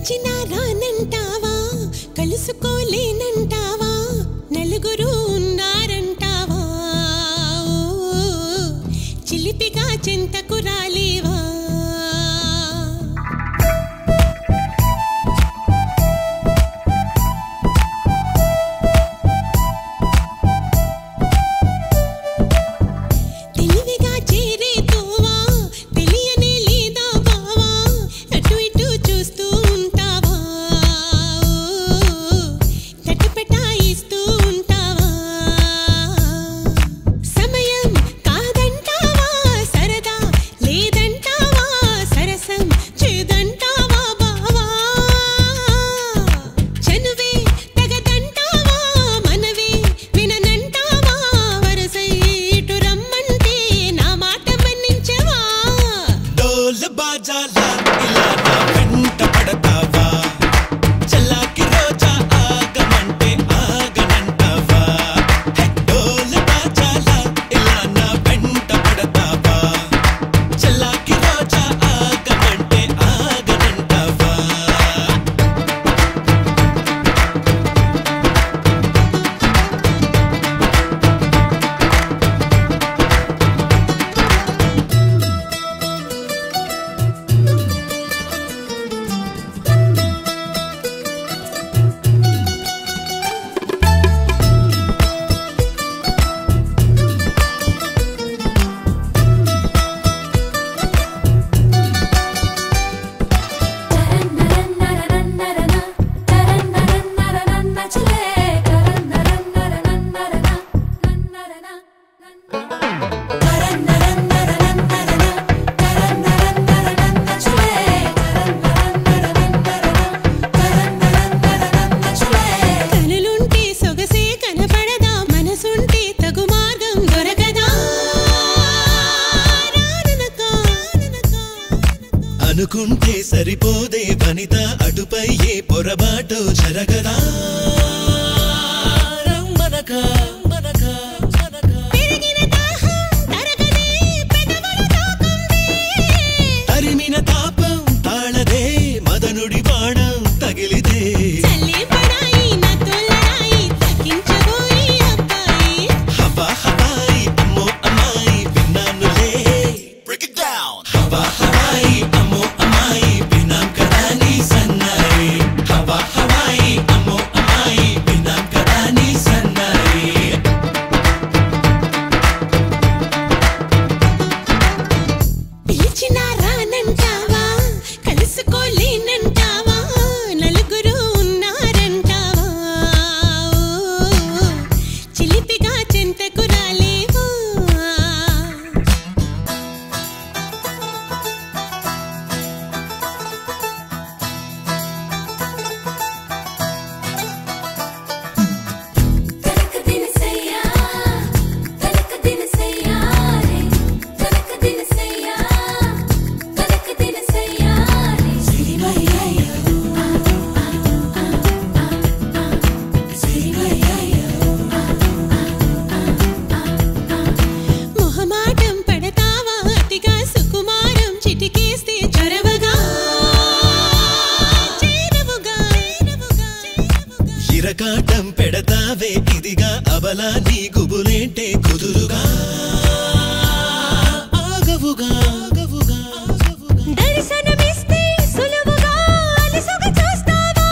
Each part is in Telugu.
పిలిచినా రానంటావా కలుసుకోలేనంటావా నలుగురు ఉన్నారంటావా చిలిపిగా చింతకు రాలేవా అనుకుంటే సరిపోదే వనిత అటుపై ఏ పొరబాటో జరగదా రమ్మనక తరిమిన తాపం తాళదే మదనుడి బాణం తగిలిదే హవా హవాయి అమ్మో అమ్మాయి విన్నానులే బ్రేక్ ఇట్ డౌన్ హవా హవాయి అమ్మో అమ్మాయి విన్నాం కదా నీ సన్నాయి హవా హవాయి అమ్మో అమ్మాయి విన్నాం కదా నీ సన్నాయి పిలిచినా రానంటావా కలుసుకోలేనంటావా నలుగురు ఉన్నారంటావా చిలిపిగా చింతకు రాలేవా మొహమాటం పడతావా అతిగా సుకుమారం చిటికేస్తే చొరవగా ఇరకాటం పెడతావే ఇదిగా అబలా నీ గుబులేంటే కుదురుగా ఆగవుగా దర్శనమిస్తే సులువుగా అలసుగా చూస్తావా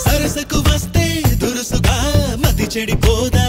సరసకు వస్తే దురుసుగా మతి చెడిపోదా